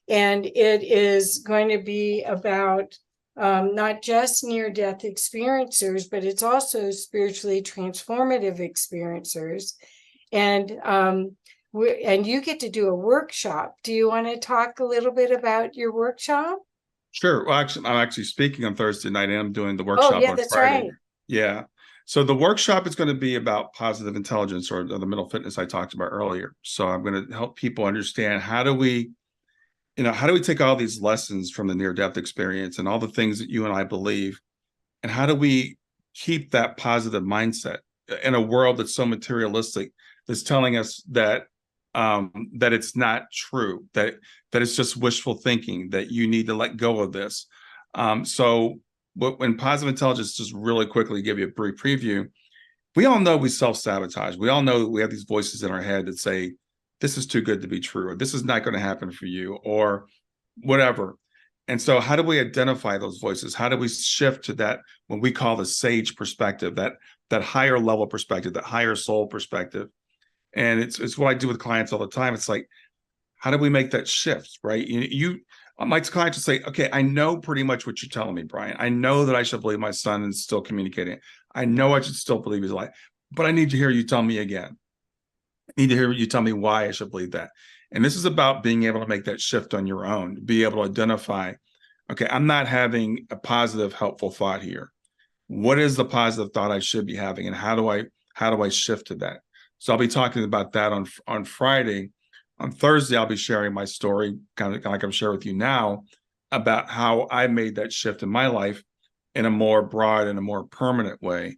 And it is going to be about not just near-death experiencers, but it's also spiritually transformative experiencers. And you get to do a workshop. Do you want to talk a little bit about your workshop? Sure. Well, actually, I'm actually speaking on Thursday night, and I'm doing the workshop on that's Friday. Right. Yeah. So the workshop is going to be about positive intelligence, or the mental fitness I talked about earlier. So I'm going to help people understand how do we take all these lessons from the near-death experience and all the things that you and I believe, and how do we keep that positive mindset in a world that's so materialistic, that's telling us that that it's not true, that it's just wishful thinking, that you need to let go of this. So when positive intelligence, just really quickly give you a brief preview, we all know we self-sabotage. We all know that we have these voices in our head that say, this is too good to be true, or this is not going to happen for you, or whatever. And so how do we identify those voices? How do we shift to that, what we call the sage perspective, that higher level perspective, that higher soul perspective? And it's what I do with clients all the time. It's like, how do we make that shift, right? My clients will say, okay, I know pretty much what you're telling me, Brian. I know that I should believe my son is still communicating. I know I should still believe he's alive, but I need to hear you tell me again. I need to hear you tell me why I should believe that. And this is about being able to make that shift on your own, be able to identify, okay, I'm not having a positive, helpful thought here. What is the positive thought I should be having, and how do I shift to that? So I'll be talking about that on Friday. On Thursday, I'll be sharing my story, kind of like I'm sharing with you now, about how I made that shift in my life in a more broad and a more permanent way,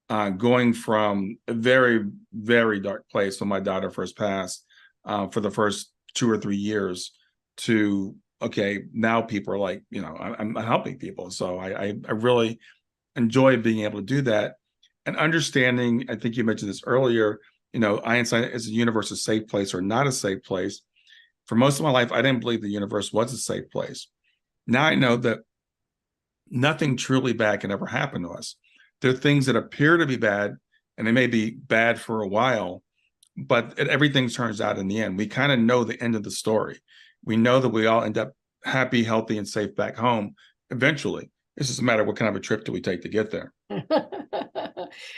going from a very, very dark place when my daughter first passed, for the first 2 or 3 years, to, okay, now people are like, I'm helping people. So I really enjoy being able to do that, and understanding, I think you mentioned this earlier, Einstein, is the universe a safe place or not a safe place? For most of my life, I didn't believe the universe was a safe place. Now I know that nothing truly bad can ever happen to us. There are things that appear to be bad, and they may be bad for a while, but everything turns out in the end. We kind of know the end of the story. We know that we all end up happy, healthy, and safe back home eventually. It's just a matter of what kind of a trip do we take to get there.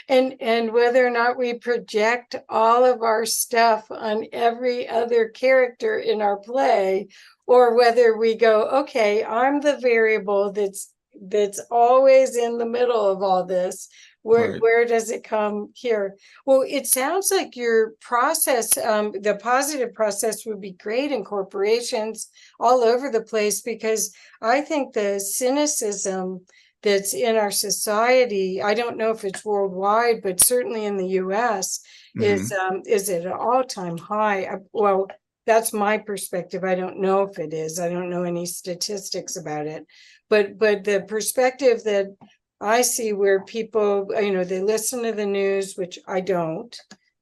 And whether or not we project all of our stuff on every other character in our play, or whether we go, okay, I'm the variable that's always in the middle of all this. Where does it come here? Well, it sounds like your process, the positive process, would be great in corporations all over the place, because I think the cynicism that's in our society, I don't know if it's worldwide, but certainly in the US, is at an all-time high. Well, that's my perspective. I don't know if it is. I don't know any statistics about it. But the perspective that I see, where people, they listen to the news, which I don't.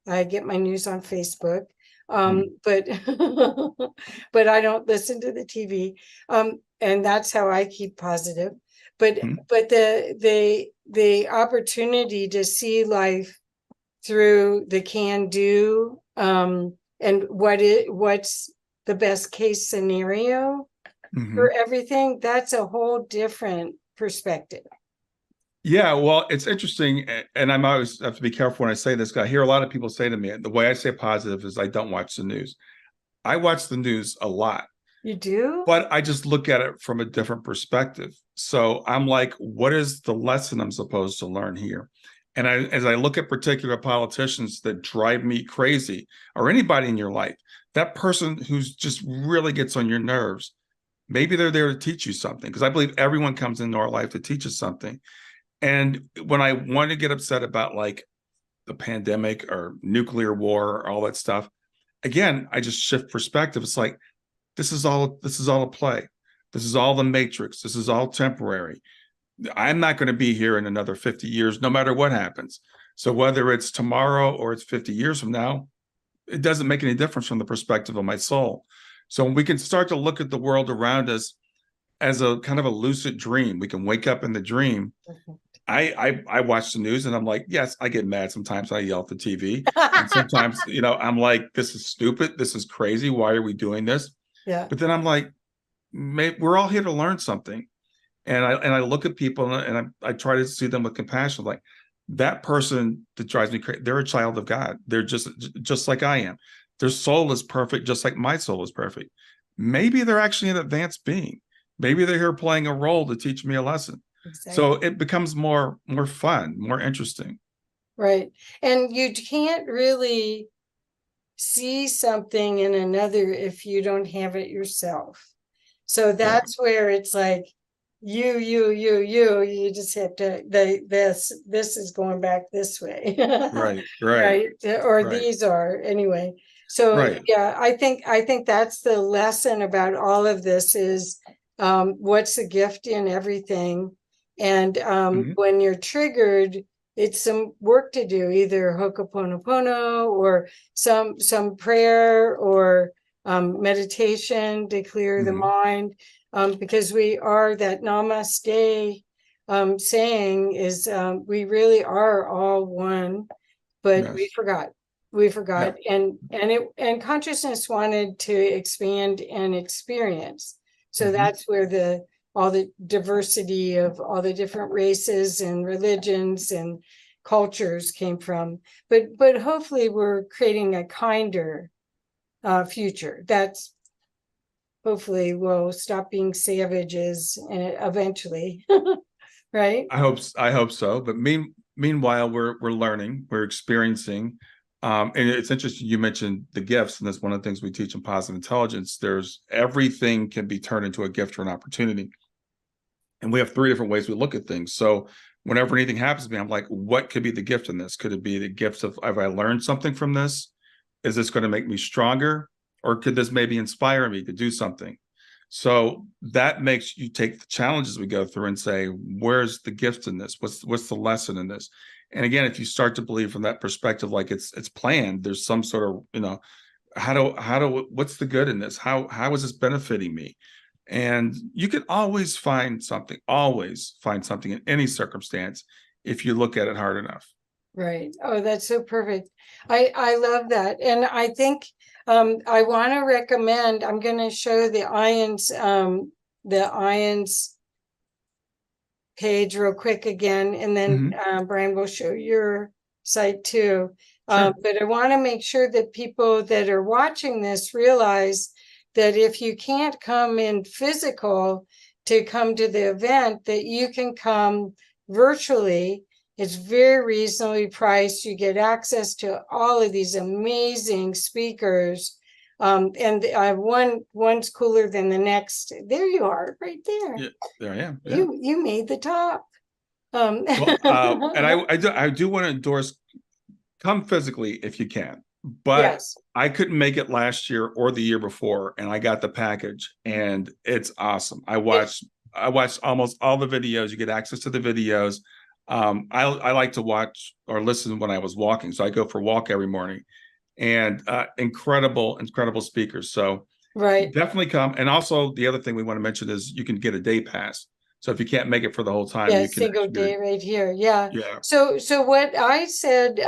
I get my news on Facebook. But but I don't listen to the TV. And that's how I keep positive. But the opportunity to see life through the can do, and what's the best case scenario for everything, that's a whole different perspective. Yeah, well, it's interesting, and I'm always have to be careful when I say this, because I hear a lot of people say to me, the way I say positive is I don't watch the news. I watch the news a lot. You do? But I just look at it from a different perspective. So I'm like, what is the lesson I'm supposed to learn here? And as I look at particular politicians that drive me crazy, or anybody in your life, that person who's just really gets on your nerves, maybe they're there to teach you something, because I believe everyone comes into our life to teach us something. And when I want to get upset about like the pandemic or nuclear war or all that stuff, again, I just shift perspective. It's like, this is all a play. This is all the matrix. This is all temporary. I'm not going to be here in another 50 years, no matter what happens. So whether it's tomorrow or it's 50 years from now, it doesn't make any difference from the perspective of my soul. So we can start to look at the world around us as a kind of a lucid dream. We can wake up in the dream. I watch the news and I'm like, yes, I get mad sometimes. I yell at the TV. And sometimes, I'm like, this is stupid. This is crazy. Why are we doing this? Yeah. But then I'm like, we're all here to learn something. And I look at people and I try to see them with compassion. Like, that person that drives me crazy, they're a child of God. They're just like I am. Their soul is perfect, just like my soul is perfect. Maybe they're actually an advanced being. Maybe they're here playing a role to teach me a lesson. Exactly. So it becomes more fun, more interesting. Right. And you can't really see something in another if you don't have it yourself. So that's where it's like, you just have to, this is going back this way. Right, right, Right. Or right, these are anyway. So right. yeah, I think that's the lesson about all of this is what's the gift in everything. And Mhm. when you're triggered, it's some work to do, either Ho'oponopono or some prayer or meditation to clear the Mhm. mind, because we are that namaste saying is we really are all one, but we Yes. forgot. We forgot, Yep. and consciousness wanted to expand and experience. So Mhm. that's where the all the diversity of all the different races and religions and cultures came from. But hopefully we're creating a kinder future. That's hopefully we'll stop being savages eventually, right? I hope so. But meanwhile, we're learning, we're experiencing. And it's interesting you mentioned the gifts, and that's one of the things we teach in positive intelligence. There's everything can be turned into a gift or an opportunity. And we have three different ways we look at things. So whenever anything happens to me, I'm like, what could be the gift in this? Could it be the gift of, have I learned something from this? Is this going to make me stronger? Or could this maybe inspire me to do something? So that makes you take the challenges we go through and say, where's the gift in this? What's the lesson in this? And again, if you start to believe from that perspective, like it's planned, there's some sort of, what's the good in this? How is this benefiting me? And you can always find something in any circumstance if you look at it hard enough. Right. Oh, that's so perfect. I love that. And I think I want to recommend, I'm going to show the ions page real quick again, and then Hmm. Brian will show your site too. Sure. But I want to make sure that people that are watching this realize that if you can't come in physical to come to the event, that you can come virtually. It's very reasonably priced. You get access to all of these amazing speakers. And one's cooler than the next. There you are, right there. Yeah, there I am. Yeah. You made the top. Well, and I do want to endorse, come physically if you can, but Yes. I couldn't make it last year or the year before, and I got the package, and it's awesome. It, I watched almost all the videos. You get access to the videos. I like to watch or listen when I was walking, so I go for a walk every morning, and incredible speakers. So right. definitely come. And also the other thing we want to mention is you can get a day pass. So if you can't make it for the whole time, Yeah, you can single actually get day right here. Yeah. yeah. So what I said,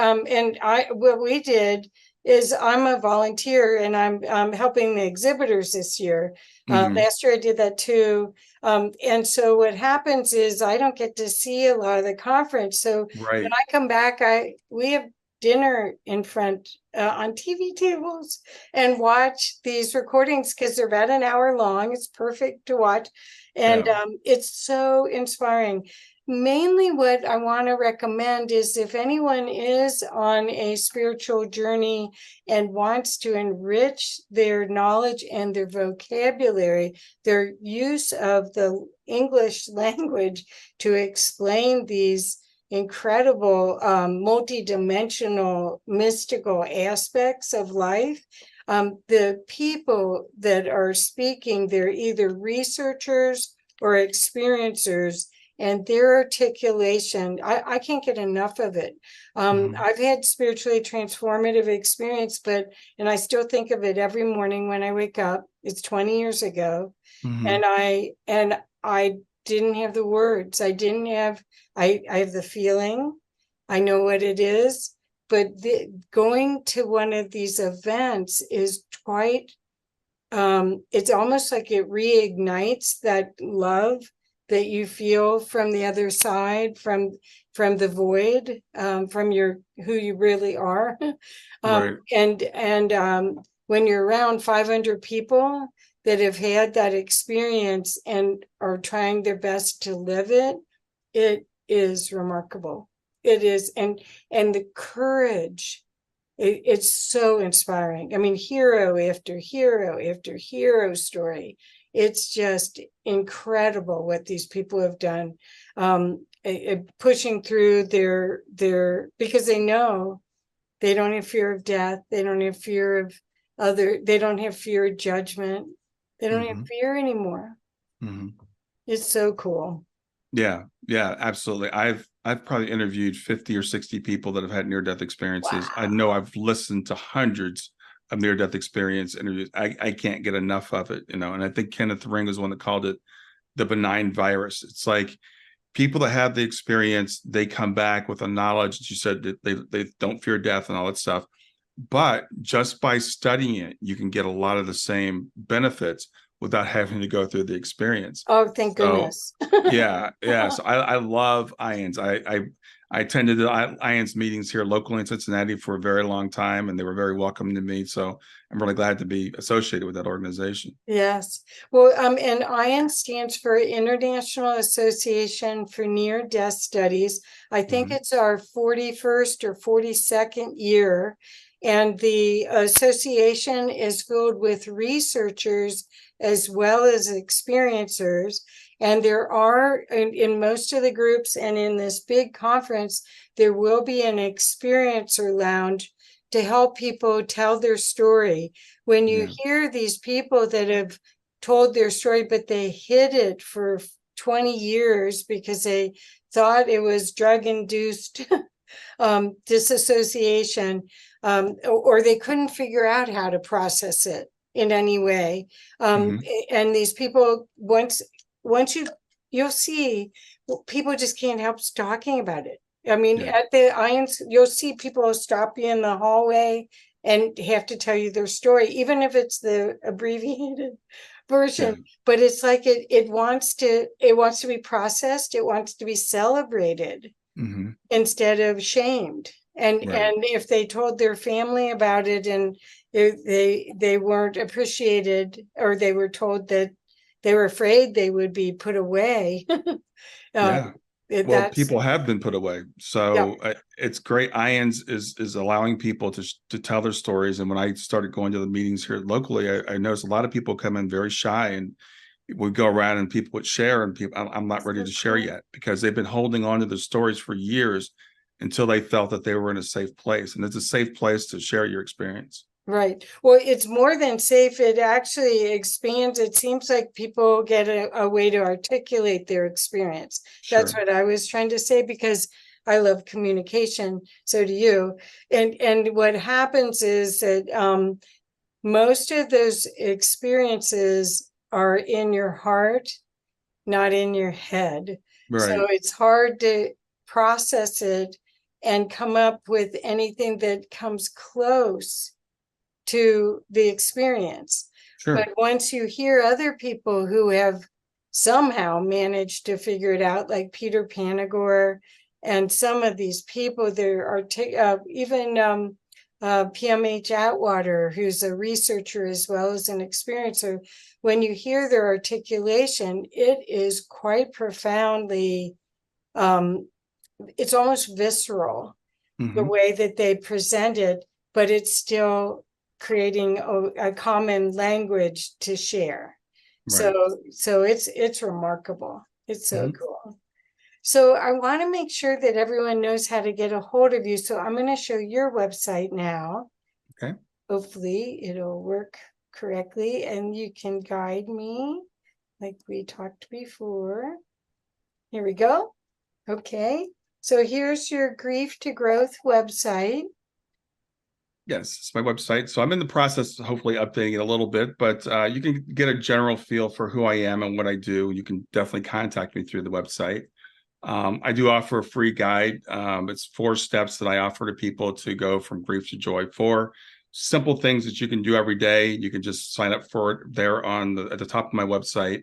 what we did is I'm a volunteer and I'm helping the exhibitors this year. Hmm. Last year I did that too. And so what happens is I don't get to see a lot of the conference. So when Right. I come back, we have dinner in front on TV tables and watch these recordings because they're about an hour long. It's perfect to watch. And Yeah. it's so inspiring. Mainly, what I want to recommend is if anyone is on a spiritual journey and wants to enrich their knowledge and their vocabulary, their use of the English language to explain these incredible multidimensional mystical aspects of life. The people that are speaking, they're either researchers or experiencers, and their articulation, I can't get enough of it. Hmm. I've had spiritually transformative experience, and I still think of it every morning when I wake up. It's 20 years ago, Hmm. and I didn't have the words. I have the feeling. I know what it is, but going to one of these events is quite it's almost like it reignites that love that you feel from the other side, from the void, from your who you really are. Right. And when you're around 500 people that have had that experience and are trying their best to live it, it is remarkable. It is, and the courage, it's so inspiring. I mean, hero after hero after hero story. It's just incredible what these people have done, pushing through their because they know they don't have fear of death. They don't have fear of they don't have fear of judgment. They don't have fear anymore. It's so cool. Yeah, absolutely. I've probably interviewed 50 or 60 people that have had near-death experiences. Wow. I know I've listened to hundreds of near-death experience interviews. I can't get enough of it, and I think Kenneth Ring was one that called it the benign virus. It's like people that have the experience, they come back with a knowledge that you said that they don't fear death and all that stuff. But just by studying it, you can get a lot of the same benefits without having to go through the experience. Oh, thank So goodness. yeah. So I love IANS. I attended the IANS meetings here locally in Cincinnati for a very long time, and they were very welcoming to me. So I'm really glad to be associated with that organization. Yes. Well, and IAN stands for International Association for Near Death Studies. I think it's our 41st or 42nd year. And the association is filled with researchers as well as experiencers. And there are, in most of the groups and in this big conference, there will be an experiencer lounge to help people tell their story. When you hear these people that have told their story, but they hid it for 20 years because they thought it was drug-induced disassociation, or they couldn't figure out how to process it in any way. And these people, once you'll see, people just can't help talking about it. I mean, at the IANS, you'll see people stop you in the hallway and have to tell you their story, even if it's the abbreviated version. But it's like it wants to be processed. It wants to be celebrated instead of shamed. And if they told their family about it and they weren't appreciated, or they were told that they were afraid they would be put away. Well, people have been put away, so it's great. IANS is allowing people to tell their stories. And when I started going to the meetings here locally, I noticed a lot of people come in very shy, and we go around and people would share, and people, I'm not ready to share yet, because they've been holding on to their stories for years until they felt that they were in a safe place, and it's a safe place to share your experience. Right. Well, it's more than safe. It actually expands. It seems like people get a way to articulate their experience. That's what I was trying to say, because I love communication. So do you. And what happens is that most of those experiences are in your heart, not in your head. So it's hard to process it and come up with anything that comes close to the experience. But once you hear other people who have somehow managed to figure it out, like Peter Panagore and some of these people, there are even PMH Atwater, who's a researcher as well as an experiencer. When you hear their articulation, it is quite profoundly, it's almost visceral, the way that they present it, but it's still creating a common language to share. So it's remarkable. It's so cool. So I want to make sure that everyone knows how to get a hold of you. So I'm going to show your website now. Hopefully it'll work correctly and you can guide me like we talked before. Here we go. Okay. So here's your Grief to Growth website. Yes, it's my website. So I'm in the process of hopefully updating it a little bit, but you can get a general feel for who I am and what I do. You can definitely contact me through the website. I do offer a free guide. It's 4 steps that I offer to people to go from grief to joy. 4 simple things that you can do every day. You can just sign up for it there at the top of my website.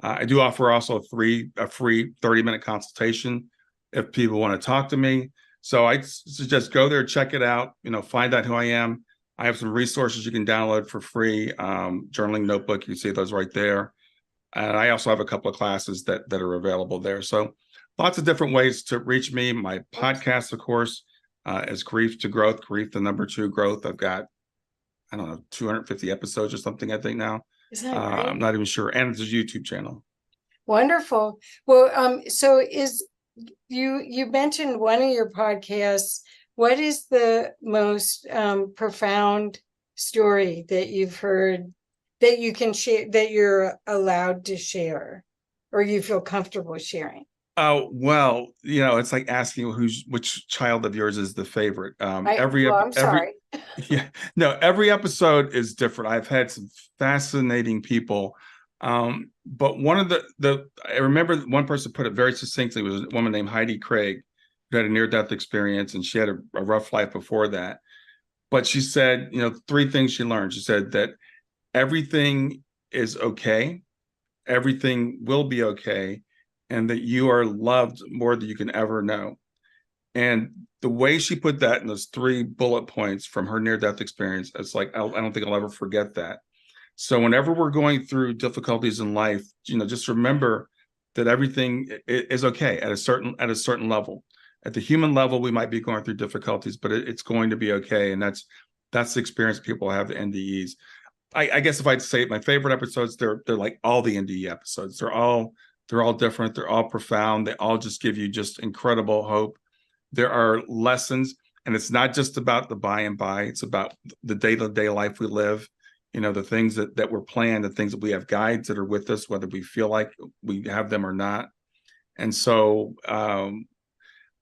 I do offer also a free 30-minute consultation if people want to talk to me. So I suggest go there, check it out, find out who I am. I have some resources you can download for free. Journaling notebook, you can see those right there. And I also have a couple of classes that are available there. So lots of different ways to reach me. My podcast, of course, is Grief to Growth, Grief, the number 2 growth. I've got, I don't know, 250 episodes or something, I think now. Isn't that great? I'm not even sure. And it's a YouTube channel. Wonderful. Well, so is you mentioned one of your podcasts. What is the most profound story that you've heard that you can share, that you're allowed to share, or you feel comfortable sharing? Oh, well, it's like asking which child of yours is the favorite. I'm Every sorry. yeah, no, every episode is different. I've had some fascinating people. But one of I remember one person put it very succinctly, was a woman named Heidi Craig, who had a near-death experience, and she had a rough life before that. But she said, three things she learned. She said that everything is okay, everything will be okay, and that you are loved more than you can ever know. And the way she put that in those three bullet points from her near-death experience, it's like, I don't think I'll ever forget that. So whenever we're going through difficulties in life, just remember that everything is okay at a certain level. At the human level, we might be going through difficulties, but it's going to be okay. And that's the experience people have, the NDEs. I guess if I'd say my favorite episodes, they're like all the NDE episodes. They're all different. They're all profound. They all just give you just incredible hope. There are lessons, and it's not just about the by and by. It's about the day-to-day life we live. The things that we're planned, the things that we have guides that are with us, whether we feel like we have them or not. And so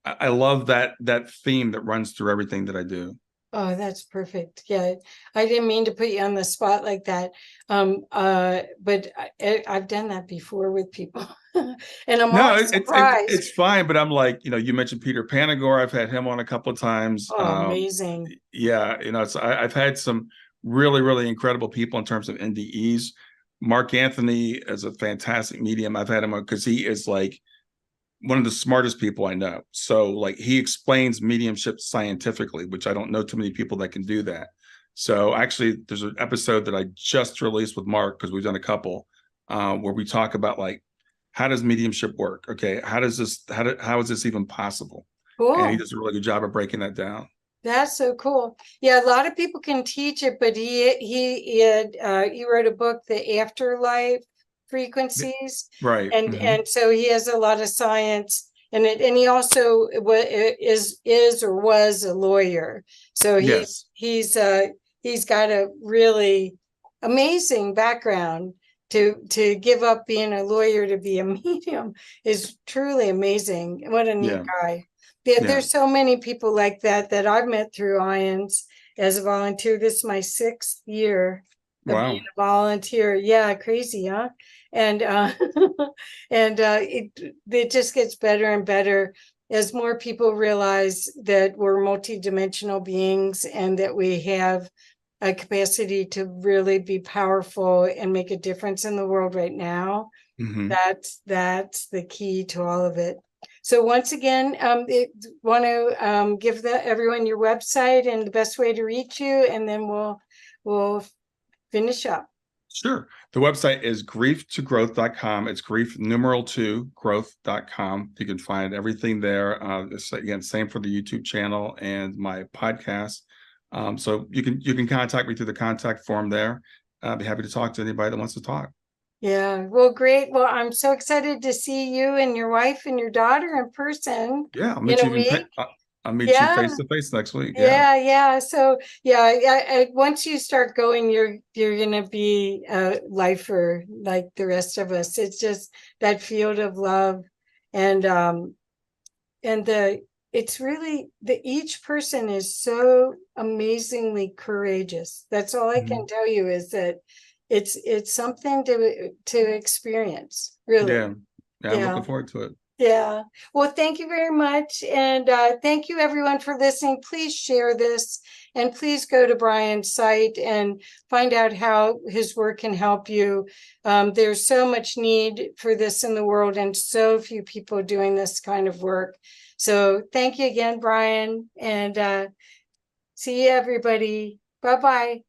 I love that theme that runs through everything that I do. Oh, that's perfect. Yeah, I didn't mean to put you on the spot like that. But I've done that before with people, and I'm No, always surprised. it's fine, but I'm like, you mentioned Peter Panagore. I've had him on a couple of times. Oh, amazing. Yeah, I've had some really, really incredible people in terms of NDEs. Mark Anthony is a fantastic medium. I've had him on because he is like one of the smartest people I know. So like he explains mediumship scientifically, which I don't know too many people that can do that. So actually, there's an episode that I just released with Mark, because we've done a couple, where we talk about like, how does mediumship work? Okay, how is this even possible? And he Cool. does a really good job of breaking that down. That's so cool. Yeah, a lot of people can teach it, but he wrote a book, The Afterlife Frequencies, Right. and so he has a lot of science in it, and he also is or was a lawyer. So Yes. he's got a really amazing background. To give up being a lawyer to be a medium is truly amazing. What a neat Yeah. guy. Yeah, Yeah. there's so many people like that I've met through IONS as a volunteer. This is my 6th year of being Wow. a volunteer. Yeah, crazy, huh? And it just gets better and better as more people realize that we're multidimensional beings and that we have a capacity to really be powerful and make a difference in the world right now. Hmm. That's the key to all of it. So once again, want to give everyone your website and the best way to reach you, and then we'll finish up. Sure. The website is growth.com. It's grief numeral 2 growth.com. You can find everything there. It's again, same for the YouTube channel and my podcast. So you can contact me through the contact form there. I'll be happy to talk to anybody that wants to talk. Yeah, well, great. Well, I'm so excited to see you and your wife and your daughter in person Yeah, in a week. I'll meet you Yeah. face to face next week. Yeah. Yeah. So yeah, once you start going, you're gonna be a lifer like the rest of us. It's just that field of love, and it's really each person is so amazingly courageous. That's all I can Mhm. tell you, is that it's something to experience, really. Yeah. Yeah. I'm Yeah. looking forward to it. Yeah. Well, thank you very much. And thank you, everyone, for listening. Please share this, and please go to Brian's site and find out how his work can help you. There's so much need for this in the world, and so few people doing this kind of work. So thank you again, Brian. And see you, everybody. Bye-bye.